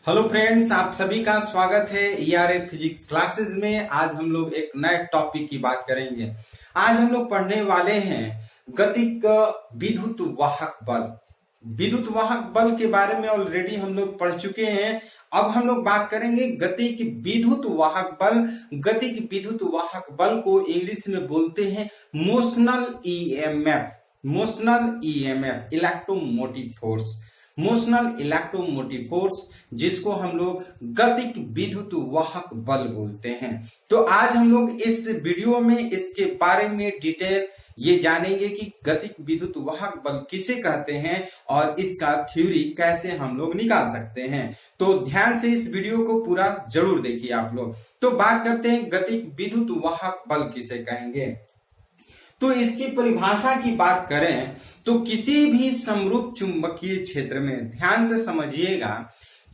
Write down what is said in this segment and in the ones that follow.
Hello friends, आप सभी का स्वागत है ईआरए फिजिक्स क्लासेस में। आज हम लोग एक नए टॉपिक की बात करेंगे। आज हम लोग पढ़ने वाले हैं गतिक विद्युत वाहक बल। विद्युत वाहक बल के बारे में ऑलरेडी हम लोग पढ़ चुके हैं। अब हम लोग बात करेंगे गतिक विद्युत वाहक बल। गतिक विद्युत वाहक बल को इंग्लिश में बोलते हैं motional EMF. Motional EMF, electromotive force. Motional electromotive force, जिसको हम लोग गतिक विद्युत वाहक बल बोलते हैं। तो आज हम लोग इस वीडियो में इसके बारे में डिटेल ये जानेंगे कि गतिक विद्युत वाहक बल किसे कहते हैं और इसका थ्योरी कैसे हम लोग निकाल सकते हैं। तो ध्यान से इस वीडियो को पूरा जरूर देखिए आप लोग। तो बात करते हैं गतिक विद्युत वाहक बल किसे कहेंगे। तो इसकी परिभाषा की बात करें तो किसी भी समरूप चुंबकीय क्षेत्र में, ध्यान से समझिएगा,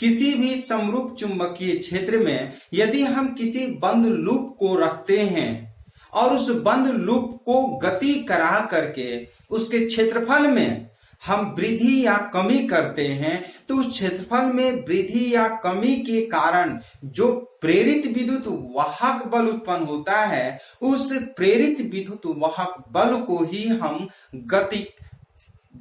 किसी भी समरूप चुंबकीय क्षेत्र में यदि हम किसी बंद लूप को रखते हैं और उस बंद लूप को गति करा करके उसके क्षेत्रफल में हम वृद्धि या कमी करते हैं, तो उस क्षेत्रफल में वृद्धि या कमी के कारण जो प्रेरित विद्युत वाहक बल उत्पन्न होता है, उस प्रेरित विद्युत वाहक बल को ही हम गतिक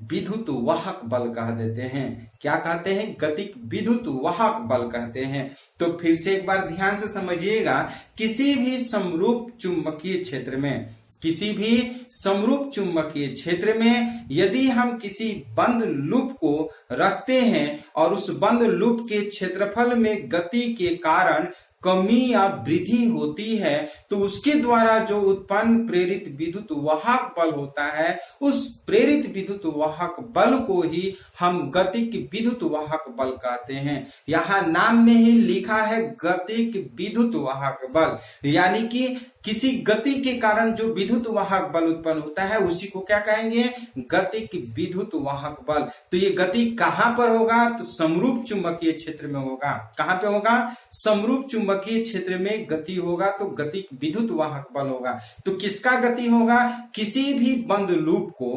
विद्युत वाहक बल कह देते हैं। क्या कहते हैं? गतिक विद्युत वाहक बल कहते हैं। तो फिर से एक बार ध्यान से समझिएगा, किसी भी समरूप चुंबकीय क्षेत्र में, किसी भी समरूप चुंबकीय क्षेत्र में यदि हम किसी बंद लूप को रखते हैं और उस बंद लूप के क्षेत्रफल में गति के कारण कमी या वृद्धि होती है, तो उसके द्वारा जो उत्पन्न प्रेरित विद्युत वाहक बल होता है, उस प्रेरित विद्युत वाहक बल को ही हम गतिक विद्युत वाहक बल कहते हैं। यहाँ नाम में ही लिखा है गतिक विद्युत वाहक बल, यानी कि किसी गति के कारण जो विद्युत वाहक बल उत्पन्न होता है उसी को क्या कहेंगे? गतिक विद्युत वाहक बल। तो ये गति कहां पर होगा? तो समरूप चुंबकीय क्षेत्र में होगा। कहां पे होगा? समरूप चुंबकीय क्षेत्र में गति होगा तो गतिक विद्युत वाहक बल होगा। तो किसका गति होगा? किसी भी बंद लूप को,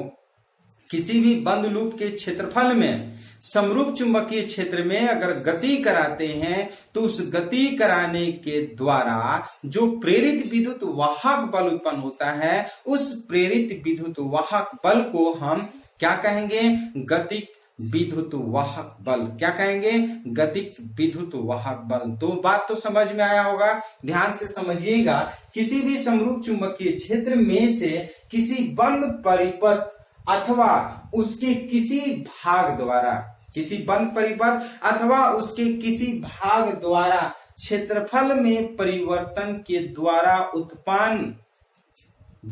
किसी भी बंद लूप के क्षेत्रफल में समरूप चुंबकीय क्षेत्र में अगर गति कराते हैं तो उस गति कराने के द्वारा जो प्रेरित विद्युत वाहक बल उत्पन्न होता है, उस प्रेरित विद्युत वाहक बल को हम क्या कहेंगे? गतिक विद्युत वाहक बल। क्या कहेंगे? गतिक विद्युत वाहक बल। तो बात तो समझ में आया होगा। ध्यान से समझिएगा, किसी भी समरूप चुंबकीय क्षेत्र में से किसी बंद परिपथ अथवा उसके किसी भाग द्वारा, किसी बंद परिपथ अथवा उसके किसी भाग द्वारा क्षेत्रफल में परिवर्तन के द्वारा उत्पन्न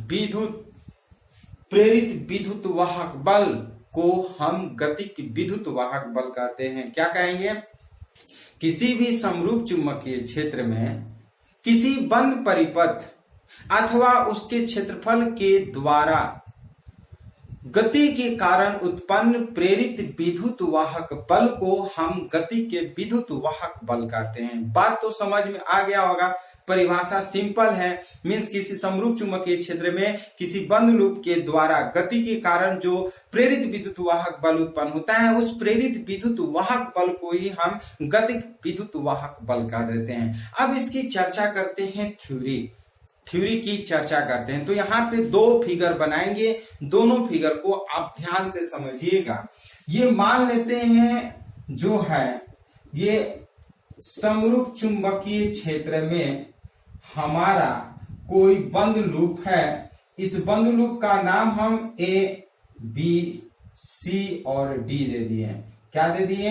विद्युत प्रेरित विद्युत वाहक बल को हम गतिक विद्युत वाहक बल कहते हैं। क्या कहेंगे? किसी भी समरूप चुंबकीय क्षेत्र में किसी बंद परिपथ अथवा उसके क्षेत्रफल के द्वारा गति के कारण उत्पन्न प्रेरित विद्युत वाहक बल को हम गति के विद्युत वाहक बल कहते हैं। बात तो समझ में आ गया होगा। परिभाषा सिंपल है, मींस किसी समरूप चुंबकीय क्षेत्र में किसी बंद लूप के द्वारा गति के कारण जो प्रेरित विद्युत वाहक बल उत्पन्न होता है, उस प्रेरित विद्युत वाहक बल को ही हम गतिक विद्युत वाहक बल कह देते हैं। अब इसकी चर्चा करते हैं, थ्योरी की चर्चा करते हैं। तो यहाँ पे दो फिगर बनाएंगे, दोनों फिगर को आप ध्यान से समझिएगा। ये मान लेते हैं जो है ये समरूप चुंबकीय क्षेत्र में हमारा कोई बंद लूप है। इस बंद लूप का नाम हम ए, बी, सी और डी दे दिए। क्या दे दिए?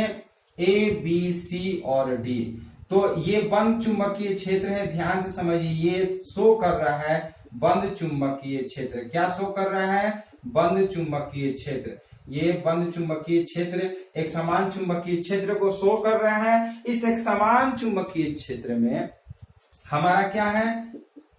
ए, बी, सी और डी। तो ये बंद चुंबकीय क्षेत्र है। ध्यान से समझिए, ये शो कर रहा है बंद चुंबकीय क्षेत्र। क्या शो कर रहा है? बंद चुंबकीय क्षेत्र। ये बंद चुंबकीय क्षेत्र एक समान चुंबकीय क्षेत्र को शो कर रहा है। इस एक समान चुंबकीय क्षेत्र में हमारा क्या है?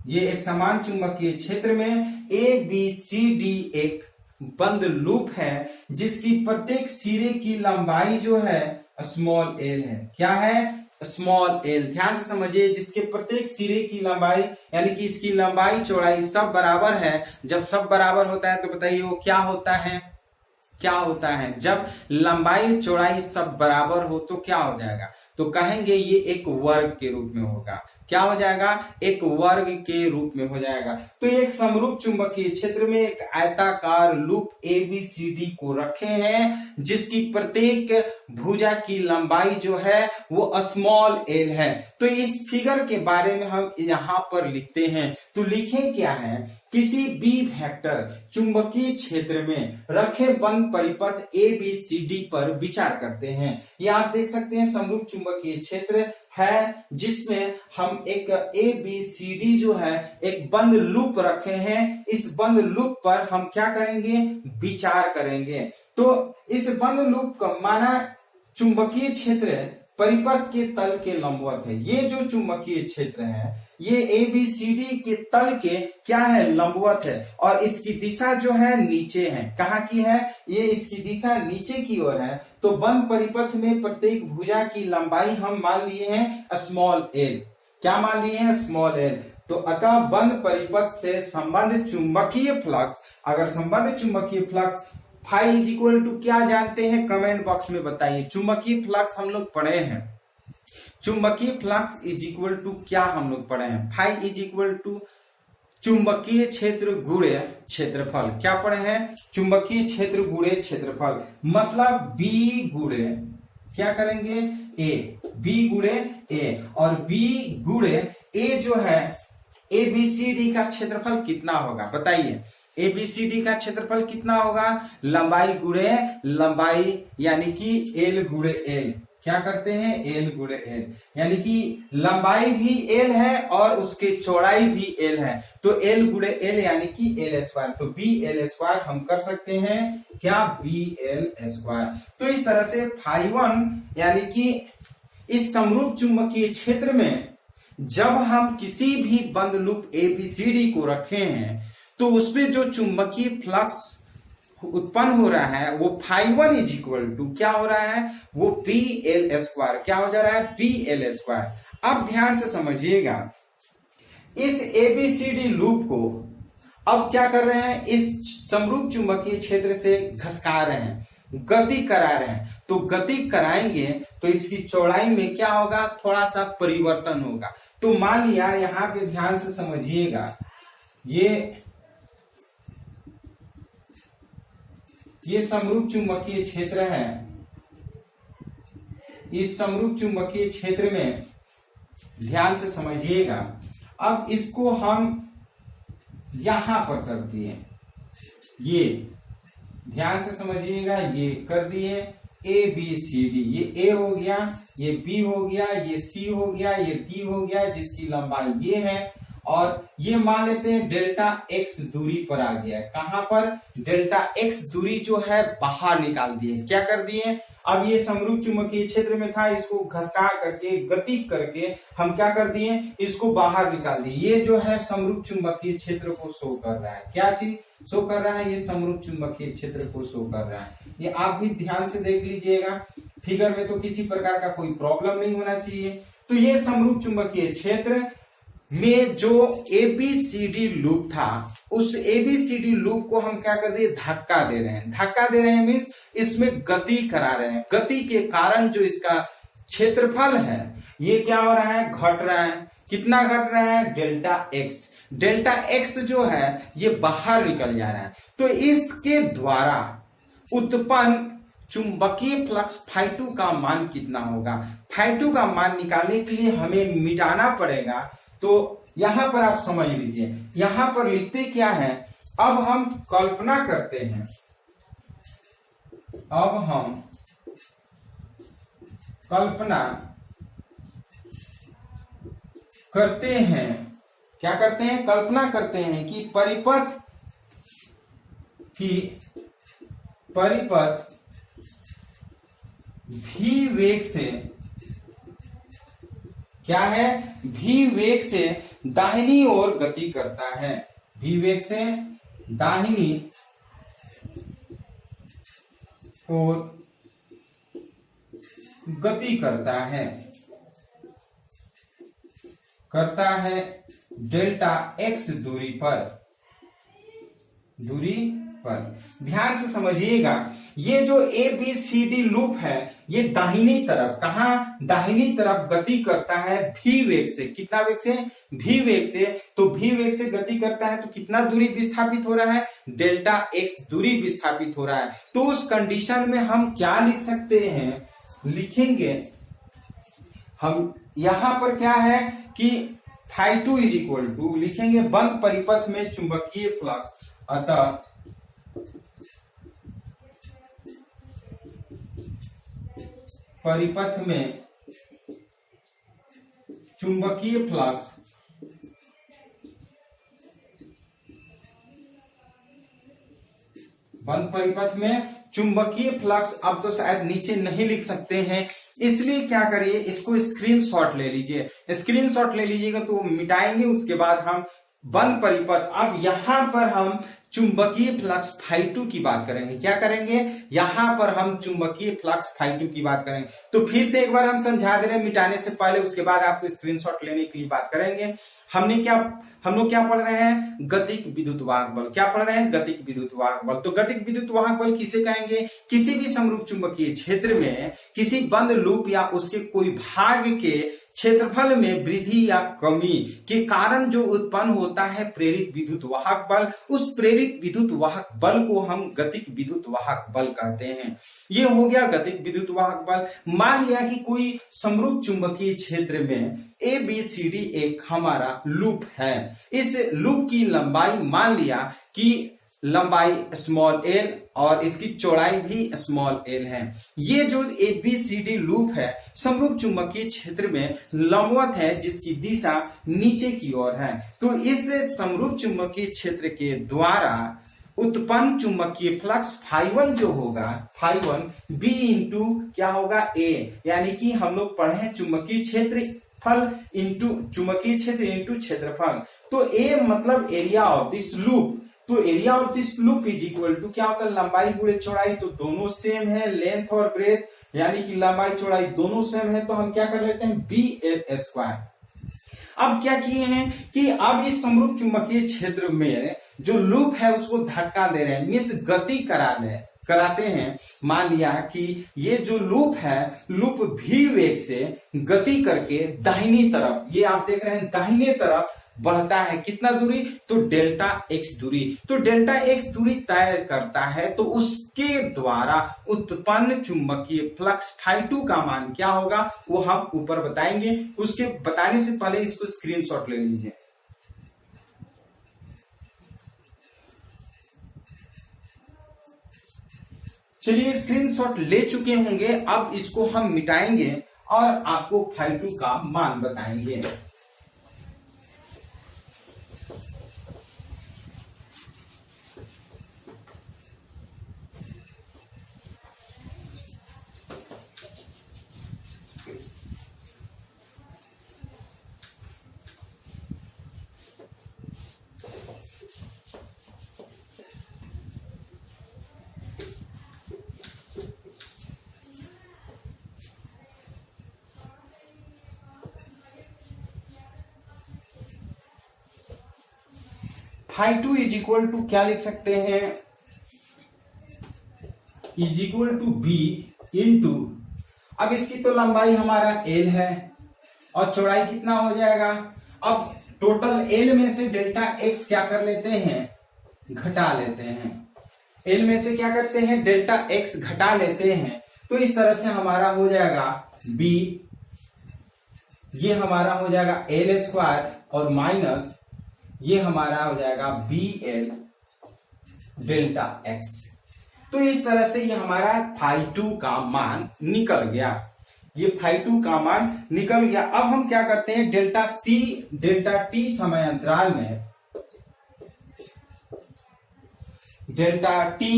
ये एक समान चुंबकीय क्षेत्र में ए, बी, सी, डी एक बंद लूप है, जिसकी प्रत्येक सिरे की लंबाई जो है स्मॉल एल है। क्या है? Small L. ध्यान से समझिए, जिसके प्रत्येक सिरे की लंबाई यानी कि इसकी लंबाई चौड़ाई सब बराबर है। जब सब बराबर होता है तो बताइए वो क्या होता है? क्या होता है? जब लंबाई चौड़ाई सब बराबर हो तो क्या हो जाएगा? तो कहेंगे ये एक वर्ग के रूप में होगा। क्या हो जाएगा? एक वर्ग के रूप में हो जाएगा। तो एक समरूप चुंबकीय क्षेत्र में एक आयताकार लूप ABCD को रखे हैं, जिसकी प्रत्येक भुजा की लंबाई जो है वो स्मॉल l है। तो इस फिगर के बारे में हम यहां पर लिखते हैं। तो लिखें क्या है? किसी B वेक्टर चुंबकीय क्षेत्र में रखे बंद परिपथ ABCD पर विचार करते हैं। ये आप देख सकते हैं समरूप चुंबकीय क्षेत्र है, जिसमें हम एक ABCD जो है एक बंद लूप रखे हैं। इस बंद लूप पर हम क्या करेंगे? विचार करेंगे। तो इस बंद लूप का माना चुंबकीय क्षेत्र परिपथ के तल के लंबवत है। ये जो चुंबकीय क्षेत्र है ये ABCD के तल के क्या है? लंबवत है। और इसकी दिशा जो है नीचे है। कहाँ की है? ये इसकी दिशा नीचे की ओर है। तो बंद परिपथ में प्रत्येक भुजा की लंबाई हम मान लिए हैं स्मॉल l। क्या मान लिए हैं? Small l। तो अतः बंद परिपथ से संबंध चुंबकीय फ्लक्स, अगर संबंध चुंबकीय flux phi is equal to क्या जानते हैं? कमेंट बॉक्स में बताइए। चुंबकीय फ्लक्स हम लोग पढ़े हैं। चुंबकीय फ्लक्स इज इक्वल टू क्या हम लोग पढ़े हैं? फाई इज इक्वल टू चुंबकीय क्षेत्र गुणे क्षेत्रफल। क्या पढ़े हैं? चुंबकीय क्षेत्र गुणे क्षेत्रफल। मतलब B गुणे क्या करेंगे? A। B गुणे A और B गुणे A जो है ABCD का क्षेत्रफल कितना होगा? बताइए। ABCD का क्षेत्रफल कितना होगा? लंबाई गुणे लंबाई, यानी कि L गुणे L। क्या करते हैं? L गुणे L, यानी कि लंबाई भी L है और उसके चौड़ाई भी L है। तो L गुणे L यानी कि L स्क्वायर। तो BL स्क्वायर हम कर सकते हैं क्या? BL square. तो इस तरह से φ1 यानी कि इस समरूप चुंबकीय क्षेत्र में जब हम किसी भी बंद लूप ABCD को रखे हैं तो उसमें जो चुंबकीय फ्लक्स उत्पन्न हो रहा है वो φ1 इज इक्वल टू क्या हो रहा है? वो BL स्क्वायर। क्या हो जा रहा है? BL square. अब ध्यान से समझिएगा, इस ABCD लूप को अब क्या कर रहे हैं? इस समरूप चुंबकीय क्षेत्र से घसका रहे हैं, गति करा रहे हैं। तो गति कराएंगे तो इसकी चौड़ाई में क्या होगा? थोड़ा सा परिवर्तन होगा। तो मान लिया, यहां पे ध्यान से समझिएगा, ये समरूप चुंबकीय क्षेत्र है। इस समरूप चुंबकीय क्षेत्र में ध्यान से समझिएगा। अब इसको हम यहां पर कर दिए, ये ध्यान से समझिएगा, ये कर दिए ABCD। ये A हो गया, ये B हो गया, ये C हो गया, ये D हो गया, जिसकी लंबाई ये है। और ये मान लेते हैं डेल्टा x दूरी पर आ गया। कहां पर? डेल्टा x दूरी जो है बाहर निकाल दिए। क्या कर दिए? अब ये समरूप चुंबकीय क्षेत्र में था, इसको घसका करके गति करके हम क्या कर दिए? इसको बाहर निकाल दिए। ये जो है समरूप चुंबकीय क्षेत्र को शो कर रहा है। क्या चीज शो कर रहा है? ये समरूप चुंबकीय क्षेत्र को शो कर रहा है। ये आप भी ध्यान से देख लीजिएगा फिगर में, तो किसी प्रकार का कोई प्रॉब्लम नहीं होना चाहिए। तो ये समरूप चुंबकीय क्षेत्र में जो ABCD लूप था, उस ABCD लूप को हम क्या कर दिए? धक्का दे रहे हैं। धक्का दे रहे हैं मीन्स इसमें गति करा रहे हैं। गति के कारण जो इसका क्षेत्रफल है ये क्या हो रहा है? घट रहा है। कितना घट रहा है? Delta x। डेल्टा x जो है ये बाहर निकल जा रहा है। तो इसके द्वारा उत्पन्न चुंबकीय फ्लक्स φ2 का मान कितना होगा? φ2 का मान निकालने के लिए हमें मिटाना पड़ेगा। तो यहां पर आप समझ लीजिए, यहां पर लिखते क्या है? अब हम कल्पना करते हैं, अब हम कल्पना करते हैं, क्या करते हैं? कल्पना करते हैं कि परिपथ v वेग से क्या है? v वेग से दाहिनी ओर गति करता है। v वेग से दाहिनी ओर गति करता है डेल्टा x दूरी पर। ध्यान से समझिएगा, ये जो ABCD लूप है ये दाहिनी तरफ, कहा दाहिनी तरफ गति करता है v वेग से। कितना वेग से? v वेग से। तो v वेग से गति करता है तो कितना दूरी विस्थापित हो रहा है? डेल्टा x दूरी विस्थापित हो रहा है। तो उस कंडीशन में हम क्या लिख सकते हैं? लिखेंगे हम यहां पर क्या है कि φ2 इज इक्वल टू, लिखेंगे बंद परिपथ में चुंबकीय फ्लक्स, अतः परिपथ में चुंबकीय फ्लक्स बंद परिपथ में चुंबकीय फ्लक्स, अब तो शायद नीचे नहीं लिख सकते हैं, इसलिए क्या करिए, इसको स्क्रीनशॉट ले लीजिए। स्क्रीनशॉट ले लीजिएगा तो मिटाएंगे, उसके बाद हम बंद परिपथ, अब यहां पर हम चुंबकीय फ्लक्स φ2 की बात करेंगे। क्या करेंगे? यहां पर हम चुंबकीय फ्लक्स φ2 की बात करेंगे। तो फिर से एक बार हम समझा दे रहे हैं मिटाने से पहले, उसके बाद आपको स्क्रीनशॉट लेने की बात करेंगे। हम लोग क्या पढ़ रहे हैं? गतिक विद्युत वाहक बल। क्या पढ़ रहे हैं? गतिक विद्युत वाहक बल। तो गतिक विद्युत वाहक बल किसे कहेंगे? किसी भी समरूप चुंबकीय क्षेत्र में किसी बंद लूप या उसके कोई भाग के क्षेत्रफल में वृद्धि या कमी के कारण जो उत्पन्न होता है प्रेरित विद्युत वाहक बल, उस प्रेरित विद्युत वाहक बल को हम गतिक विद्युत वाहक बल कहते हैं। ये हो गया गतिक विद्युत वाहक बल। मान लिया कि कोई समरूप चुंबकीय क्षेत्र में ABCD एक हमारा लूप है। इस लूप की लंबाई मान लिया कि लंबाई स्मॉल l और इसकी चौड़ाई भी स्मॉल l है। ये जो ABCD लूप है समरूप चुंबकीय क्षेत्र में लंबवत है, जिसकी दिशा नीचे की ओर है। तो इस समरूप चुंबकीय क्षेत्र के द्वारा उत्पन्न चुंबकीय फ्लक्स φ1 जो होगा, φ1 B इंटू क्या होगा? A, यानी कि हम लोग पढ़े हैं चुंबकीय क्षेत्रफल इंटू चुंबकीय क्षेत्र इंटू क्षेत्रफल। तो A मतलब एरिया ऑफ दिस लूप। तो area of this loop is equal to क्या होता है? लंबाई गुणे चौड़ाई, तो दोनों सेम है, लेंथ और ब्रेथ, यानी कि लंबाई चौड़ाई दोनों सेम है, तो हम क्या कर लेते हैं? BL²। अब क्या किए हैं कि अब इस समरूप चुंबकीय क्षेत्र में जो लूप है उसको धक्का दे रहे हैं, मीन्स गति कराते हैं। मान लिया कि ये जो लूप है, लूप v वेग से गति करके दाहिनी तरफ, ये आप देख रहे हैं दाहिने तरफ बढ़ता है। कितना दूरी? तो डेल्टा x दूरी। तो डेल्टा x दूरी तय करता है, तो उसके द्वारा उत्पन्न चुंबकीय फ्लक्स φ2 का मान क्या होगा वो हम ऊपर बताएंगे। उसके बताने से पहले इसको स्क्रीनशॉट ले लीजिए। चलिए स्क्रीनशॉट ले चुके होंगे, अब इसको हम मिटाएंगे और आपको φ2 का मान बताएंगे। φ2 इज इक्वल टू क्या लिख सकते हैं? Is equal to B into, अब इसकी तो लंबाई हमारा L है और चौड़ाई कितना हो जाएगा? अब टोटल L में से डेल्टा x क्या कर लेते हैं? घटा लेते हैं। L में से क्या करते हैं? डेल्टा x घटा लेते हैं। तो इस तरह से हमारा हो जाएगा B, ये हमारा हो जाएगा L² और माइनस ये हमारा हो जाएगा BL डेल्टा x। तो इस तरह से ये हमारा φ2 का मान निकल गया। ये φ2 का मान निकल गया। अब हम क्या करते हैं? डेल्टा C डेल्टा t समय अंतराल में, डेल्टा t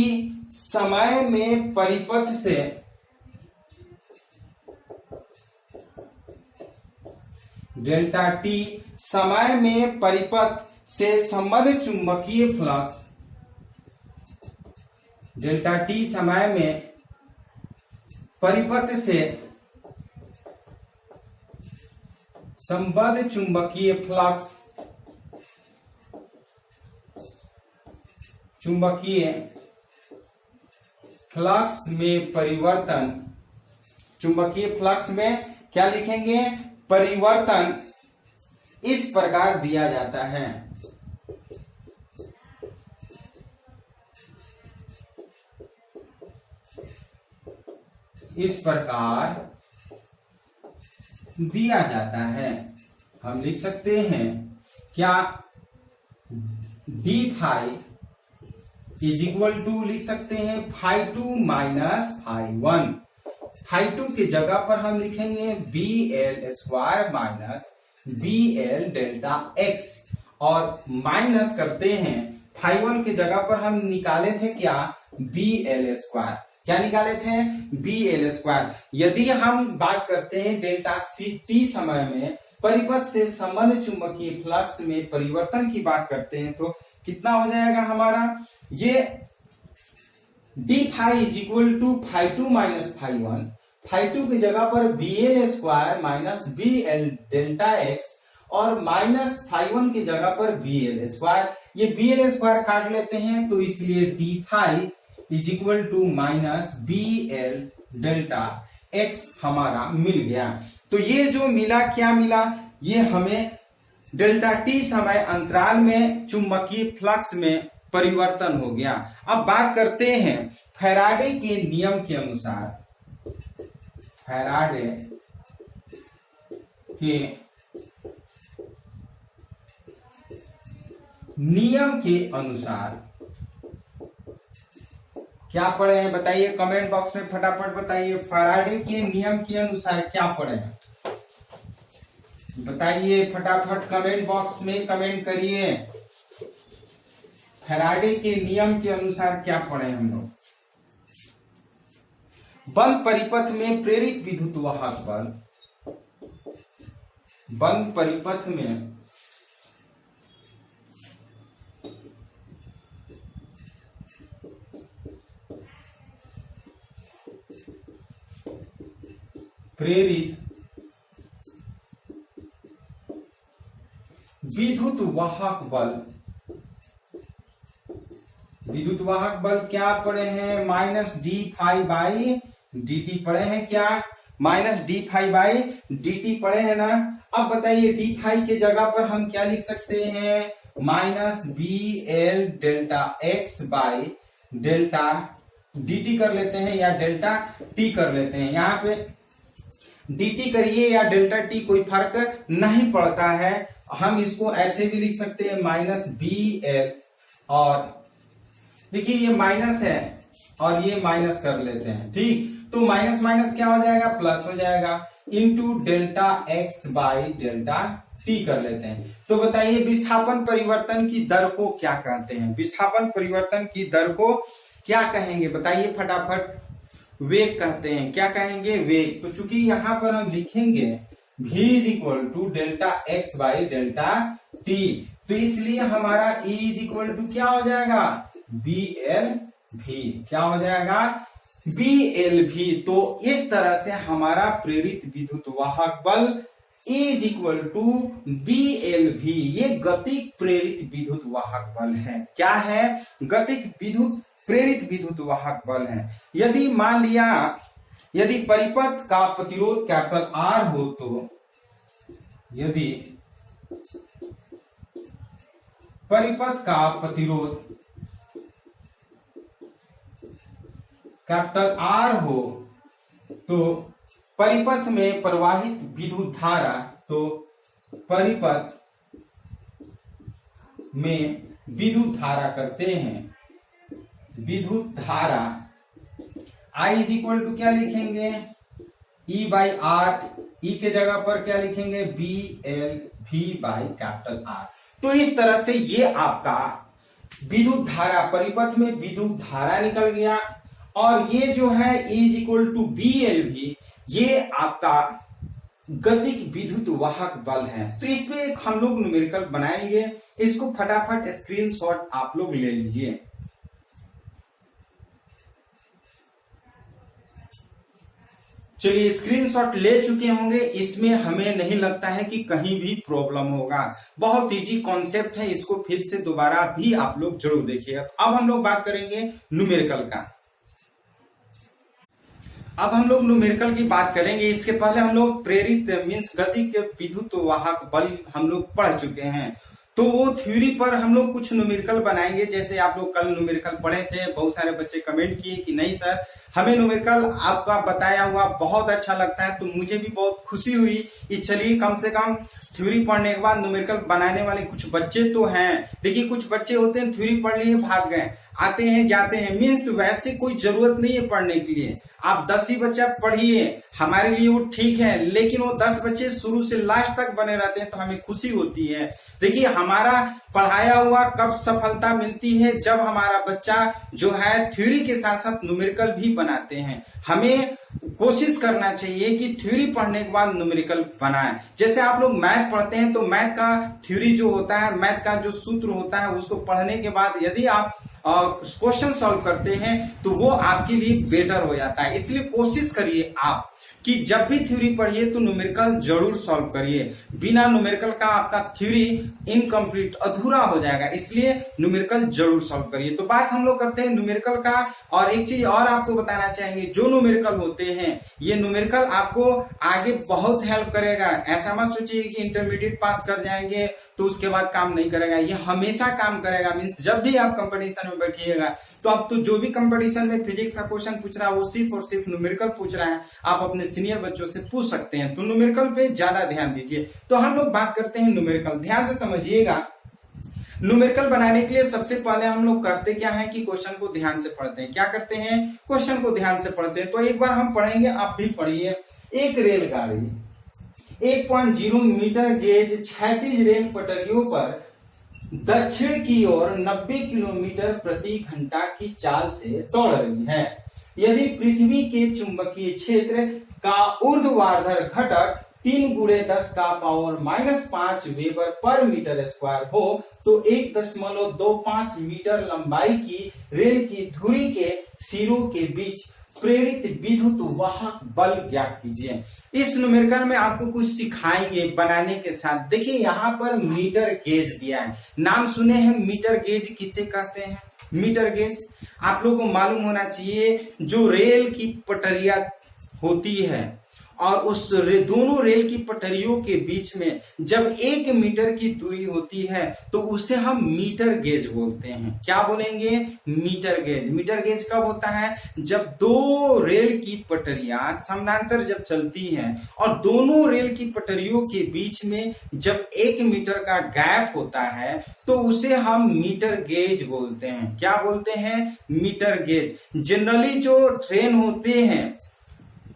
समय में परिपथ से डेल्टा t समय में परिपथ से संबद्ध चुंबकीय फ्लक्स, डेल्टा t समय में परिपथ से संबद्ध चुंबकीय फ्लक्स, चुंबकीय फ्लक्स में परिवर्तन, चुंबकीय फ्लक्स में क्या लिखेंगे, परिवर्तन इस प्रकार दिया जाता है। इस प्रकार दिया जाता है। हम लिख सकते हैं क्या, D phi is equal to लिख सकते हैं phi two minus phi one. Phi two की जगह पर हम लिखेंगे B L square minus B L delta X, और माइनस करते हैं फाई वन की जगह पर हम निकाले थे क्या, बी एल स्क्वायर। क्या निकाले थे, बी एल स्क्वायर। यदि हम बात करते हैं डेल्टा सी टी समय में परिपथ से संबंध चुंबकीय फ्लक्स में परिवर्तन की बात करते हैं तो कितना हो जाएगा हमारा, ये D phi is equal to phi two minus phi one. Phi two की जगह पर B L square minus B L delta X, और माइनस फाई वन की जगह पर बी एल स्क्वायर। ये बी एल स्क्वायर काट लेते हैं तो इसलिए D phi is equal to minus B L delta X हमारा मिल गया। तो ये जो मिला, क्या मिला, ये हमें डेल्टा टी समय अंतराल में चुंबकीय फ्लक्स में परिवर्तन हो गया। अब बात करते हैं फैराडे के नियम के अनुसार, फैराडे के नियम के अनुसार क्या पढ़े हैं बताइए, कमेंट बॉक्स में फटाफट बताइए। फैराडे के नियम के अनुसार क्या पढ़े हैं बताइए, फटाफट कमेंट बॉक्स में कमेंट करिए। फैराडे के नियम के अनुसार क्या पढ़े हम लोग, बंद परिपथ में प्रेरित विद्युत वाहक बल, बंद परिपथ में प्रेरित विद्युत वाहक बल, विद्युत वाहक बल क्या पढ़े हैं, minus D phi by D T पढ़े हैं क्या, minus D phi by D T पढ़े हैं ना। अब बताइए डी फाई के जगह पर हम क्या लिख सकते हैं, minus B L delta X by delta D T कर लेते हैं या डेल्टा टी कर लेते हैं। यहाँ पे डी टी करिए या डेल्टा टी कोई फर्क नहीं पड़ता है, हम इसको ऐसे भी लिख सकते हैं माइनस बी एल, और देखिए ये माइनस है और ये माइनस कर लेते हैं, ठीक। तो माइनस माइनस क्या हो जाएगा, प्लस हो जाएगा, into delta X by delta T कर लेते हैं। तो बताइए विस्थापन परिवर्तन की दर को क्या कहते हैं, विस्थापन परिवर्तन की दर को क्या कहेंगे बताइए फटाफट, वेग कहते हैं। क्या कहेंगे, वेग। तो चूंकि यहां पर हम लिखेंगे v is equal to delta X by delta T, तो इसलिए हमारा E इज इक्वल टू क्या हो जाएगा, बी एल भी। क्या हो जाएगा, बी एल भी। तो इस तरह से हमारा प्रेरित विद्युत वाहक बल E is equal to B L V, ये गतिक प्रेरित विद्युत वाहक बल है। क्या है, गतिक विद्युत प्रेरित विद्युत वाहक बल है। यदि मान लिया, यदि परिपथ का प्रतिरोध कैपिटल आर हो, तो यदि परिपथ का प्रतिरोध कैपिटल आर हो तो परिपथ में प्रवाहित विद्युत धारा, तो परिपथ में विद्युत धारा करते हैं, विद्युत धारा I इज इक्वल टू क्या लिखेंगे, E बाई आर, E के जगह पर क्या लिखेंगे, बी एल भी बाई कैपिटल आर। तो इस तरह से ये आपका विद्युत धारा, परिपथ में विद्युत धारा निकल गया, और ये जो है E is equal to B L V, ये आपका गतिक विद्युत वाहक बल है। तो इसमें एक हम लोग न्यूमेरिकल बनाएंगे, इसको फटाफट स्क्रीनशॉट आप लोग ले लीजिए। चलिए स्क्रीनशॉट ले चुके होंगे, इसमें हमें नहीं लगता है कि कहीं भी प्रॉब्लम होगा, बहुत इजी कॉन्सेप्ट है, इसको फिर से दोबारा भी आप लोग जरूर देखिएगा। अब हम लोग बात करेंगे न्यूमेरिकल का। अब हम लोग न्यूमेरिकल की बात करेंगे। इसके पहले हम लोग प्रेरित मीन्स गति के विद्युत वाहक बल हम लोग पढ़ चुके हैं, तो वो थ्योरी पर हम लोग कुछ न्यूमेरिकल बनाएंगे। जैसे आप लोग कल न्यूमेरिकल पढ़े थे, बहुत सारे बच्चे कमेंट किए कि नहीं सर हमें न्यूमेरिकल आपका बताया हुआ बहुत अच्छा लगता है, तो मुझे भी बहुत खुशी हुई कि चलिए कम से कम थ्योरी पढ़ने के बाद न्यूमेरिकल बनाने वाले कुछ बच्चे तो हैं। देखिए कुछ बच्चे होते हैं थ्योरी पढ़ लिए भाग गए, आते हैं जाते हैं, मीन्स वैसे कोई जरूरत नहीं है पढ़ने के लिए। आप 10 ही बच्चा पढ़िए, हमारे लिए वो ठीक है, लेकिन वो 10 बच्चे शुरू से लास्ट तक बने रहते हैं तो हमें खुशी होती है। देखिए हमारा पढ़ाया हुआ कब सफलता मिलती है, जब हमारा बच्चा जो है थ्योरी के साथ साथ न्यूमेरिकल भी बनाते हैं। हमें कोशिश करना चाहिए कि थ्योरी पढ़ने के बाद न्यूमेरिकल बनाएं। जैसे आप लोग मैथ पढ़ते हैं तो मैथ का थ्योरी जो होता है, मैथ का जो सूत्र होता है, उसको पढ़ने के बाद यदि आप क्वेश्चन सॉल्व करते हैं तो वो आपके लिए बेटर हो जाता है। इसलिए कोशिश करिए आप कि जब भी थ्योरी पढ़िए तो न्यूमेरिकल जरूर सॉल्व करिए। बिना न्यूमेरिकल का आपका थ्योरी इनकम्प्लीट अधूरा हो जाएगा, इसलिए न्यूमेरिकल जरूर सॉल्व करिए। तो बात हम लोग करते हैं न्यूमेरिकल का। और एक चीज और आपको बताना चाहेंगे, जो न्यूमेरिकल होते हैं ये न्यूमेरिकल आपको आगे बहुत हेल्प करेगा। ऐसा मत सोचिए कि इंटरमीडिएट पास कर जाएंगे तो उसके बाद काम नहीं करेगा, ये हमेशा काम करेगा। मीन्स जब भी आप कंपटीशन में बैठिएगा तो अब तो जो भी कंपटीशन में फिजिक्स का क्वेश्चन पूछ रहा है वो सिर्फ और सिर्फ न्यूमेरिकल पूछ रहा है, आप अपने सीनियर बच्चों से पूछ सकते हैं। तो न्यूमेरिकल पे ज्यादा ध्यान दीजिए। तो हम लोग बात करते हैं न्यूमेरिकल, ध्यान से समझिएगा। न्यूमेरिकल बनाने के लिए सबसे पहले हम लोग करते क्या है कि क्वेश्चन को ध्यान से पढ़ते हैं। क्या करते हैं? क्वेश्चन को ध्यान से पढ़ते हैं। तो एक बार हम पढ़ेंगे, आप भी पढ़िए। एक रेलगाड़ी 1.0 मीटर गेज क्षैतिज रेल पटरियों पर दक्षिण की ओर 90 किलोमीटर प्रति घंटा की चाल से दौड़ रही है। यदि पृथ्वी के चुंबकीय क्षेत्र का ऊर्ध्वाधर घटक 3 × 10 का पावर -5 वेबर पर मीटर स्क्वायर हो तो 1.25 मीटर लंबाई की रेल की धुरी के सिरों के बीच प्रेरित विद्युत वाहक बल ज्ञात कीजिए। इस न्यूमेरिकल में आपको कुछ सिखाएंगे बनाने के साथ। देखिए यहाँ पर मीटर गेज दिया है, नाम सुने हैं मीटर गेज किसे कहते हैं? मीटर गेज आप लोगों को मालूम होना चाहिए, जो रेल की पटरियां होती है और उस दोनों रेल की पटरियों के बीच में जब 1 मीटर की दूरी होती है तो उसे हम मीटर गेज बोलते हैं। क्या बोलेंगे? Metre gauge. मीटर गेज कब होता है? जब दो रेल की पटरियां समानांतर जब चलती हैं और दोनों रेल की पटरियों के बीच में जब 1 मीटर का गैप होता है तो उसे हम मीटर गेज बोलते हैं। क्या बोलते हैं? Metre gauge. जनरली जो ट्रेन होते हैं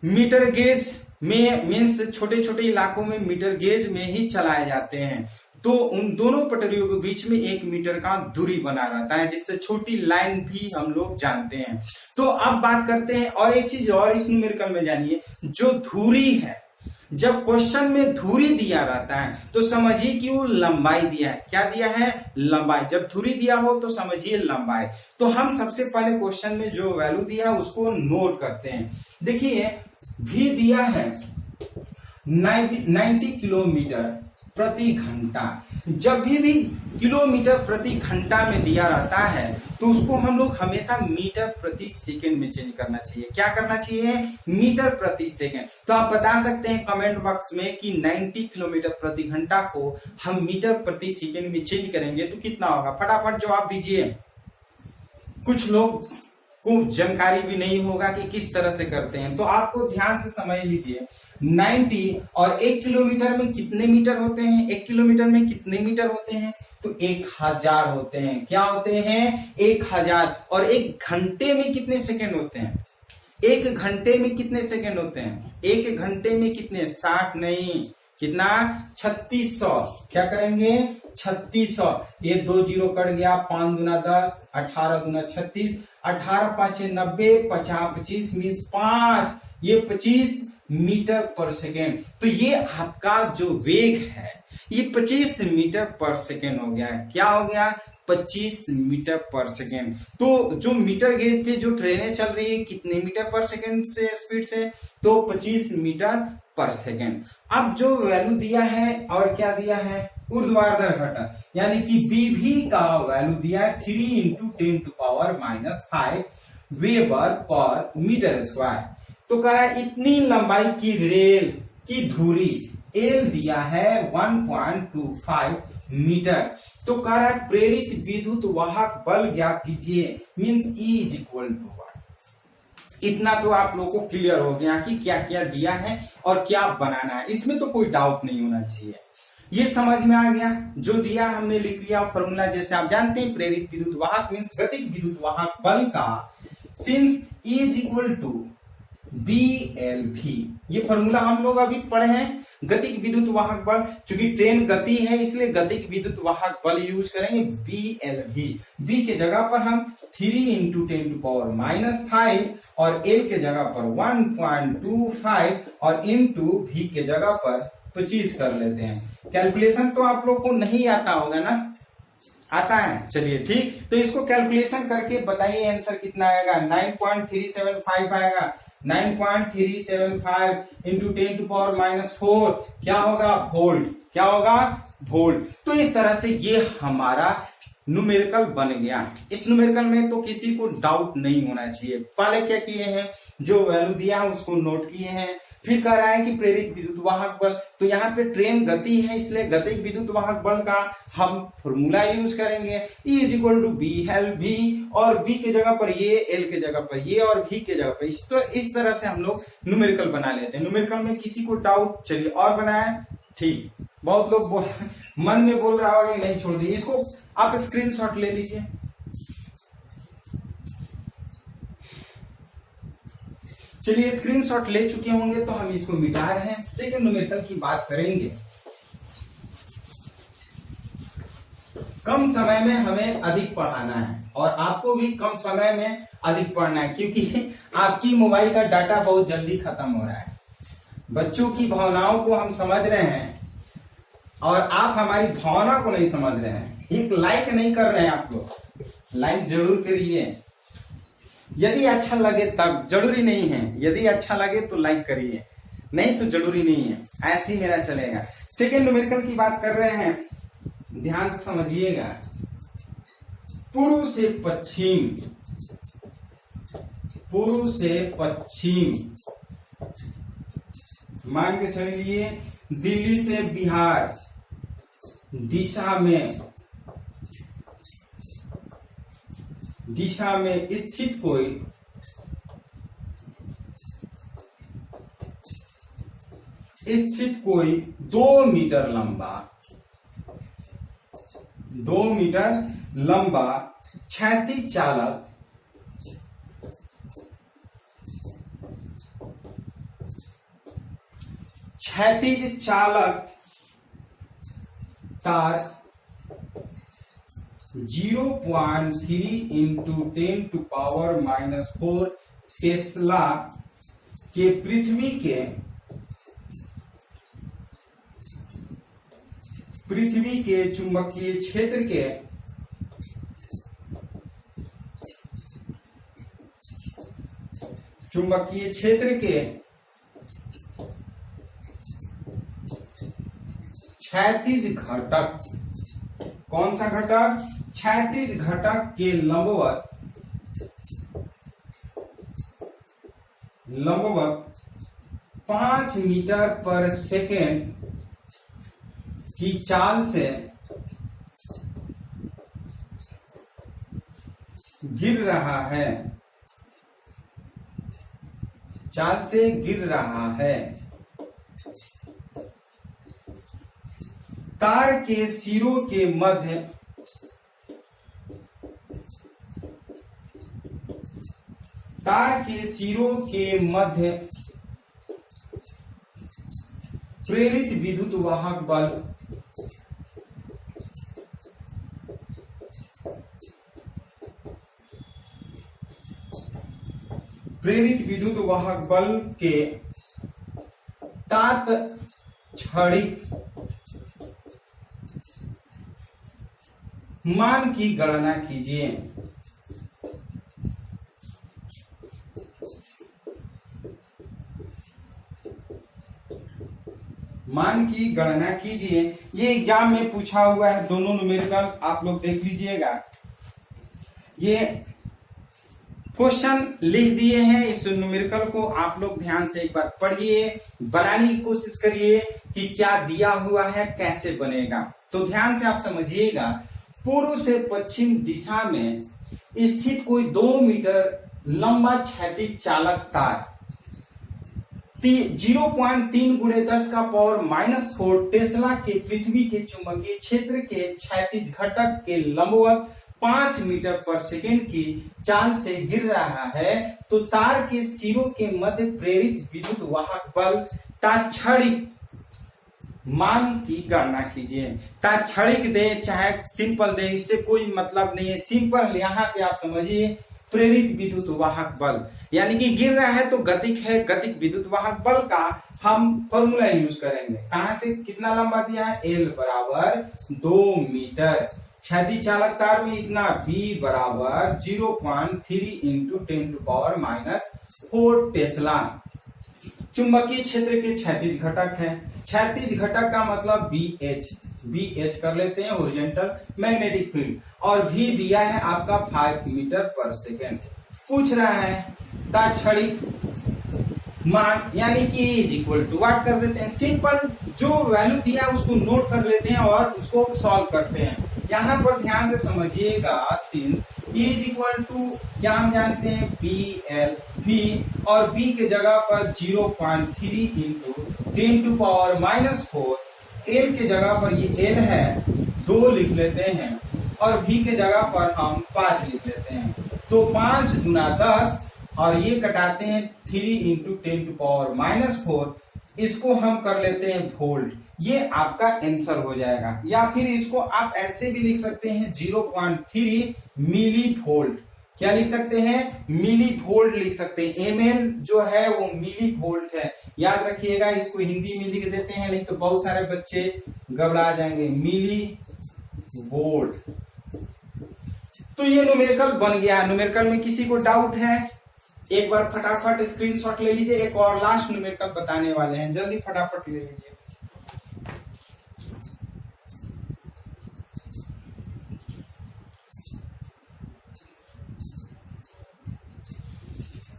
मीटर गेज में मीन्स छोटे छोटे इलाकों में मीटर गेज में ही चलाए जाते हैं। तो उन दोनों पटरियों के बीच में 1 मीटर का दूरी बना रहता है, जिससे छोटी लाइन भी हम लोग जानते हैं। तो अब बात करते हैं और एक चीज और इस न्यूमेरिकल में जानिए, जो धुरी है, जब क्वेश्चन में धुरी दिया रहता है तो समझिए कि वो लंबाई दिया है। क्या दिया है? लंबाई। जब धुरी दिया हो तो समझिए लंबाई। तो हम सबसे पहले क्वेश्चन में जो वैल्यू दिया है उसको नोट करते हैं। देखिए भी दिया है 90 किलोमीटर प्रति घंटा। जब भी किलोमीटर प्रति घंटा में दिया रहता है तो उसको हम लोग हमेशा मीटर प्रति सेकंड में चेंज करना चाहिए। क्या करना चाहिए? मीटर प्रति सेकंड। तो आप बता सकते हैं कमेंट बॉक्स में कि 90 किलोमीटर प्रति घंटा को हम मीटर प्रति सेकंड में चेंज करेंगे तो कितना होगा? फटाफट जवाब दीजिए। कुछ लोग को जानकारी भी नहीं होगा कि किस तरह से करते हैं, तो आपको ध्यान से समझ लीजिए। 90 और 1 किलोमीटर में कितने मीटर होते हैं? 1 किलोमीटर में कितने मीटर होते हैं? तो 1000 होते हैं। क्या होते हैं? 1000। और 1 घंटे में कितने सेकंड होते हैं? 1 घंटे में कितने सेकंड होते हैं? 1 घंटे में कितने? 60 नहीं, कितना? 3600। क्या करेंगे? 3600। ये 2 जीरो कट गया, 5 दूना 10, 18 दूना 36, 18 5 90, 50 25 मीन्स 5, ये 25 मीटर पर सेकेंड। तो ये आपका जो वेग है ये 25 मीटर पर सेकेंड हो गया है। क्या हो गया? 25 मीटर पर सेकेंड। तो जो मीटर गेज पे जो ट्रेनें चल रही है कितने मीटर पर सेकेंड से स्पीड से? तो 25 मीटर पर सेकेंड। अब जो वैल्यू दिया है और क्या दिया है? ऊर्ध्वाधर घटक, यानी कि बीभी का वैल्यू दिया है 3 × 10⁻⁵ वेबर पर मीटर स्क्वायर। तो कह रहा है इतनी लंबाई की रेल की धुरी एल दिया है 1.25 मीटर। तो कह रहा है प्रेरित विद्युत वाहक बल ज्ञात कीजिए, means E is equal to 1। इतना तो आप लोगों को क्लियर हो गया कि क्या क्या दिया है और क्या बनाना है, इसमें तो कोई डाउट नहीं होना चाहिए। ये समझ में आ गया, जो दिया हमने लिख लिया फॉर्मूला। जैसे आप जानते हैं प्रेरित विद्युत वाहक मीन्स गतिक विद्युत वाहक बल का since E is equal to BLV, ये फॉर्मूला हम लोग अभी पढ़े हैं। गतिक विद्युत वाहक बल, चूंकि ट्रेन गति है इसलिए गतिक विद्युत वाहक बल यूज करेंगे BLV। B के जगह पर हम 3 × 10⁻⁵ और L के जगह पर 1.25 और इंटू V के जगह पर 25 कर लेते हैं। कैलकुलेशन तो आप लोग को नहीं आता होगा ना, आता है? चलिए ठीक, तो इसको कैलकुलेशन करके बताइए आंसर कितना आएगा। 9.375 आएगा। 9.375 इंटू 10⁻⁴ क्या होगा? वोल्ट। क्या होगा? वोल्ट। तो इस तरह से ये हमारा न्यूमेरिकल बन गया। इस न्यूमेरिकल में तो किसी को डाउट नहीं होना चाहिए। पहले क्या किए हैं, जो वैल्यू दिया है उसको नोट किए हैं। फिर कह रहा है कि प्रेरित विद्युत वाहक बल, तो यहाँ पे ट्रेन गति है इसलिए गतिक विद्युत वाहक बल का हम फॉर्मूला यूज करेंगे E is equal to BLV, और B के जगह पर ये, L के जगह पर ये और V के जगह पर तो इस तरह से हम लोग न्यूमेरिकल बना लेते हैं। न्यूमेरिकल में किसी को डाउट, चलिए और बनाए। ठीक, बहुत लोग मन में बोल रहा होगा नहीं छोड़ दी, इसको आप स्क्रीनशॉट ले लीजिए। चलिए स्क्रीनशॉट ले चुके होंगे तो हम इसको मिटा रहे हैं। सेकंड न्यूमेरिकल की बात करेंगे। कम समय में हमें अधिक पढ़ाना है और आपको भी कम समय में अधिक पढ़ना है, क्योंकि आपकी मोबाइल का डाटा बहुत जल्दी खत्म हो रहा है। बच्चों की भावनाओं को हम समझ रहे हैं और आप हमारी भावना को नहीं समझ रहे हैं। एक लाइक नहीं कर रहे हैं आप लोग, लाइक जरूर करिए। यदि अच्छा लगे तब, जरूरी नहीं है, यदि अच्छा लगे तो लाइक करिए, नहीं तो जरूरी नहीं है, ऐसे ही मेरा चलेगा। सेकेंड न्यूमेरिकल की बात कर रहे हैं, ध्यान से समझिएगा। पूर्व से पश्चिम, पूर्व से पश्चिम मान के चलिए दिल्ली से बिहार दिशा में स्थित कोई 2 मीटर लंबा क्षैतिज चालक तार 0.3 × 10⁻⁴ टेस्ला के पृथ्वी के चुंबकीय क्षेत्र के क्षैतिज घटक, कौन सा घटक? क्षैतिज घटक के लंबवत 5 मीटर पर सेकेंड की चाल से गिर रहा है। तार के सिरों के मध्य प्रेरित विद्युत वाहक बल के तात्क्षणिक मान की गणना कीजिए। ये एग्जाम में पूछा हुआ है, दोनों न्यूमेरिकल आप लोग देख लीजिएगा। ये क्वेश्चन लिख दिए हैं, इस न्यूमेरिकल को आप लोग ध्यान से एक बार पढ़िए, बनाने की कोशिश करिए कि क्या दिया हुआ है, कैसे बनेगा। तो ध्यान से आप समझिएगा, पूर्व से पश्चिम दिशा में स्थित कोई 2 मीटर लंबा क्षैतिज चालक तार 0.3 × 10⁻⁴ टेस्ला के पृथ्वी के चुंबकीय क्षेत्र के क्षैतिज घटक के लंबवत 5 मीटर पर सेकेंड की चाल से गिर रहा है, तो तार के सिरों के मध्य प्रेरित विद्युत वाहक बल तात्क्षणिक मान की गणना कीजिए। तात्क्षणिक दे चाहे सिंपल दे, इससे कोई मतलब नहीं है। सिंपल यहाँ पे आप समझिए, प्रेरित विद्युत वाहक बल यानी कि गिर रहा है तो गतिक है, गतिक विद्युत वाहक बल का हम फॉर्मूला यूज करेंगे। कहां से कितना लंबा दिया है, L बराबर 2 मीटर, क्षैतिज चालक तार में इतना, B बराबर 0.3 × 10⁻⁴ टेस्ला। चुंबकीय क्षेत्र के क्षैतिज घटक है, क्षैतिज घटक का मतलब BH कर लेते हैं, ओरिजेंटल मैग्नेटिक फील्ड, और भी दिया है आपका 5 मीटर पर सेकेंड। पूछ रहा है तात्क्षणिक मान यानी कि इक्वल टू व्हाट कर देते हैं, सिंपल जो वैल्यू दिया उसको नोट कर लेते हैं और उसको सॉल्व करते हैं। यहाँ पर ध्यान से समझिएगा, सिंस इज इक्वल टू क्या हम जानते हैं, BL और B के जगह पर 0.3 × 10⁻⁴, L के जगह पर ये L है 2 लिख लेते हैं और V के जगह पर हम 5 लिख लेते हैं। तो 5 × 10 और ये कटाते हैं 3 × 10⁻⁴, इसको हम कर लेते हैं वोल्ट। ये आपका आंसर हो जाएगा। या फिर इसको आप ऐसे भी लिख सकते हैं 0.3 मिली वोल्ट। क्या लिख सकते हैं, मिली वोल्ट लिख सकते हैं। ml जो है वो मिली वोल्ट है, याद रखिएगा। इसको हिंदी में लिख देते हैं, नहीं तो बहुत सारे बच्चे घबरा जाएंगे। Millivolt. तो ये न्यूमेरिकल बन गया। न्यूमेरिकल में किसी को डाउट है, एक बार फटाफट स्क्रीनशॉट ले लीजिए। एक और लास्ट न्यूमेरिकल बताने वाले हैं, जल्दी फटाफट ले लीजिए।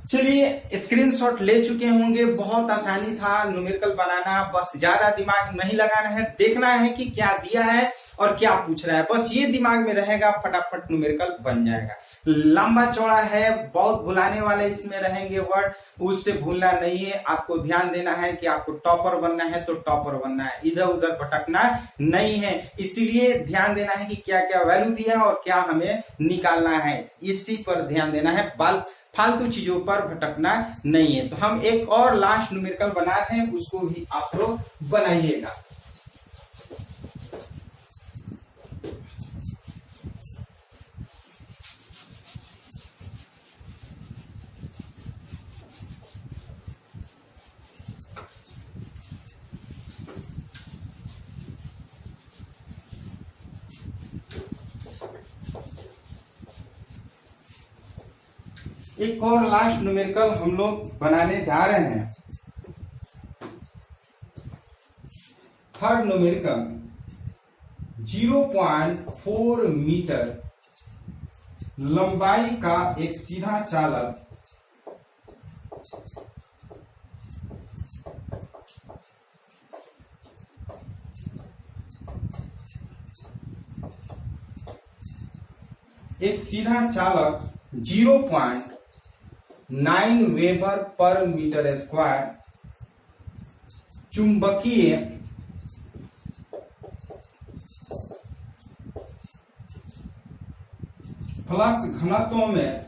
चलिए, स्क्रीनशॉट ले चुके होंगे। बहुत आसानी था न्यूमेरिकल बनाना, बस ज्यादा दिमाग नहीं लगाना है, देखना है कि क्या दिया है और क्या पूछ रहा है, बस ये दिमाग में रहेगा, फटाफट न्यूमेरिकल बन जाएगा। लंबा चौड़ा है, बहुत भुलाने वाले इसमें रहेंगे वर्ड, उससे भूलना नहीं है। आपको ध्यान देना है कि आपको टॉपर बनना है तो टॉपर बनना है, इधर उधर भटकना नहीं है। इसीलिए ध्यान देना है कि क्या क्या वैल्यू दिया है और क्या हमें निकालना है, इसी पर ध्यान देना है। फालतू चीजों पर भटकना नहीं है। तो हम एक और लास्ट न्यूमेरिकल बना रहे हैं, उसको भी आप लोग बनाइएगा। एक और लास्ट न्यूमेरिकल हम लोग बनाने जा रहे हैं। थर्ड न्यूमेरिकल 0.4 मीटर लंबाई का एक सीधा चालक चालक 0.9 वेबर पर मीटर स्क्वायर चुंबकीय फ्लक्स घनत्व में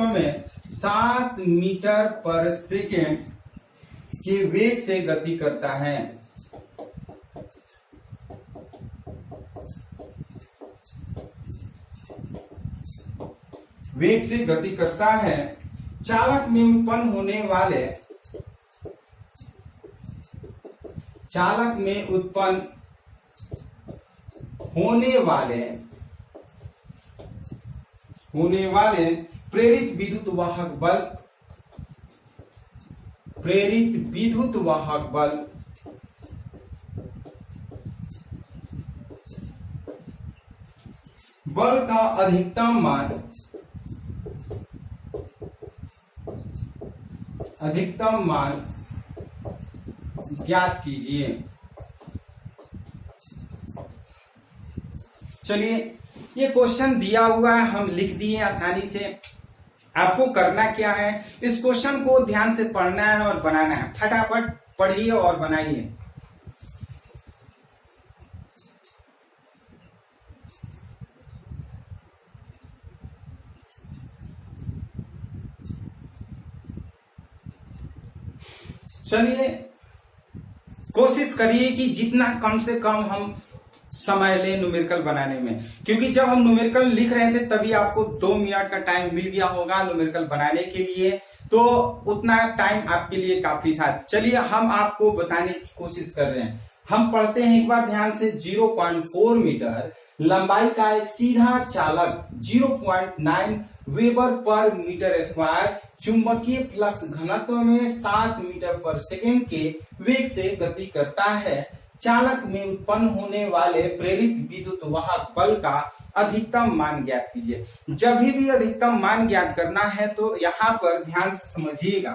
में 7 मीटर पर सेकेंड के वेग से गति करता है। वेग से गति करता है। चालक में उत्पन्न होने वाले प्रेरित विद्युत वाहक बल बल का अधिकतम मान ज्ञात कीजिए। चलिए, ये क्वेश्चन दिया हुआ है, हम लिख दिए आसानी से। आपको करना क्या है, इस क्वेश्चन को ध्यान से पढ़ना है और बनाना है। फटाफट पढ़िए और बनाइए। चलिए, कोशिश करिए कि जितना कम से कम हम समय ले न्यूमेरिकल बनाने में, क्योंकि जब हम न्यूमेरिकल लिख रहे थे तभी आपको 2 मिनट का टाइम मिल गया होगा न्यूमेरिकल बनाने के लिए, तो उतना टाइम आपके लिए काफी था। चलिए, हम आपको बताने की कोशिश कर रहे हैं। हम पढ़ते हैं एक बार ध्यान से। 0.4 मीटर लंबाई का एक सीधा चालक 0.9 वेबर पर मीटर स्क्वायर चुंबकीय फ्लक्स घनत्व में 7 मीटर पर सेकंड के वेग से गति करता है। चालक में उत्पन्न होने वाले प्रेरित विद्युत वाहक बल का अधिकतम मान ज्ञात कीजिए। जब भी अधिकतम मान ज्ञात करना है तो यहाँ पर ध्यान से समझिएगा,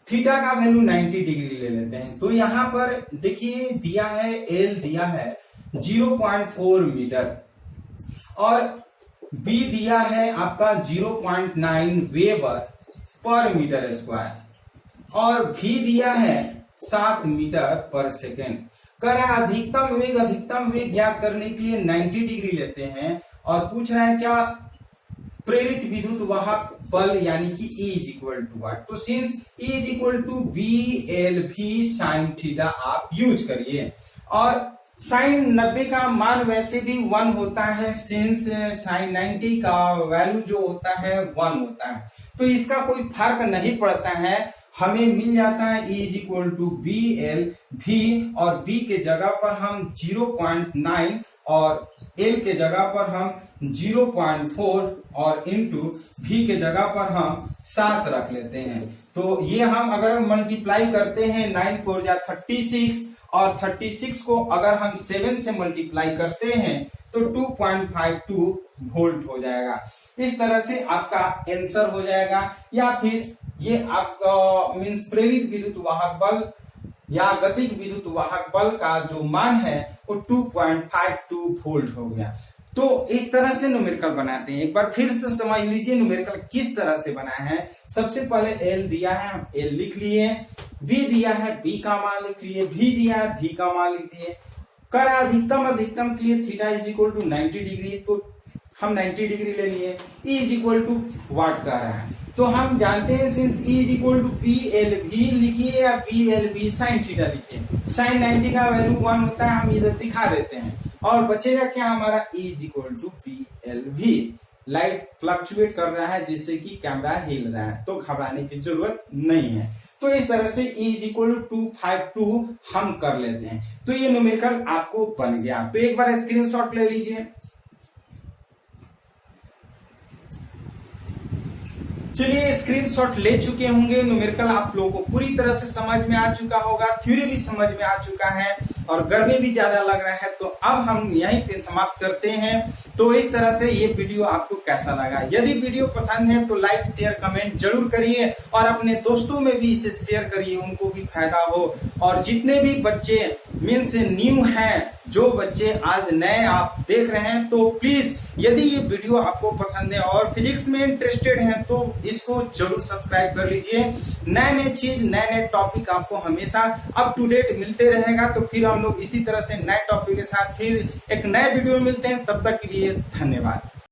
थीटा का वैल्यू 90 डिग्री ले लेते हैं। तो यहाँ पर देखिए दिया है, एल दिया है 0.4 मीटर और बी दिया है आपका 0.9 वेबर पर मीटर स्क्वायर और भी दिया है 7 मीटर पर सेकेंड। करा अधिकतम वेग ज्ञात करने के लिए 90 डिग्री लेते हैं और पूछ रहा है क्या प्रेरित विद्युत वाहक बल यानी कि E is equal to what. तो since E is equal to BLV sine theta आप यूज करिए और साइन 90 का मान वैसे भी 1 होता है, सिंस साइन 90 का वैल्यू जो होता है 1 होता है, तो इसका कोई फर्क नहीं पड़ता है। हमें मिल जाता है E is equal to BLV और B के जगह पर हम 0.9 और L के जगह पर हम 0.4 और इंटू V के जगह पर हम 7 रख लेते हैं। तो ये हम अगर मल्टीप्लाई करते हैं 9 4 जा 36 और 36 को अगर हम 7 से मल्टीप्लाई करते हैं तो 2.52 वोल्ट हो जाएगा। इस तरह से आपका आंसर हो जाएगा। या फिर ये आपका मींस प्रेरित विद्युत वाहक बल या गतिज विद्युत वाहक बल का जो मान है वो 2.52 वोल्ट हो गया। तो इस तरह से न्यूमेरिकल बनाते हैं। एक बार फिर से समझ लीजिए न्यूमेरिकल किस तरह से बना है। सबसे पहले एल दिया है, हम एल लिख लिए, बी दिया है, बी का मान लिख लिए, भी दिया है, भी का मान लिख लिए। कर अधिकतम के लिए theta is equal to 90 degree, तो हम 90 डिग्री ले लिए। E is equal to what का रहा है, तो हम जानते हैं since E is equal to BLV लिखिए या BLV साइन थीटा लिखिए। साइन 90 का वैल्यू 1 होता है, हम इधर दिखा देते हैं और बचेगा क्या हमारा E is equal to BLV। Light fluctuate कर रहा है जिससे कि कैमरा हिल रहा है, तो घबराने की जरूरत नहीं है। तो इस तरह से E इज इक्वल टू 252 हम कर लेते हैं। तो ये न्यूमेरिकल आपको बन गया। तो एक बार स्क्रीनशॉट ले लीजिए। चलिए, स्क्रीनशॉट ले चुके होंगे। न्यूमेरिकल आप लोगों को पूरी तरह से समझ में आ चुका होगा, थ्योरी भी समझ में आ चुका है और गर्मी भी ज्यादा लग रहा है। तो अब हम यहीं पे समाप्त करते हैं। तो इस तरह से ये वीडियो आपको कैसा लगा? यदि वीडियो पसंद है तो लाइक शेयर कमेंट जरूर करिए और अपने दोस्तों में भी इसे शेयर करिए, उनको भी फायदा हो। और जितने भी बच्चे मीन्स न्यू हैं, जो बच्चे आज नए आप देख रहे हैं, तो प्लीज यदि ये वीडियो आपको पसंद है और फिजिक्स में इंटरेस्टेड हैं तो इसको जरूर सब्सक्राइब कर लीजिए। नए नए चीज, नए नए टॉपिक आपको हमेशा अप टू डेट मिलते रहेगा। तो फिर हम लोग इसी तरह से नए टॉपिक के साथ फिर एक नए वीडियो में मिलते हैं। तब तक के लिए धन्यवाद।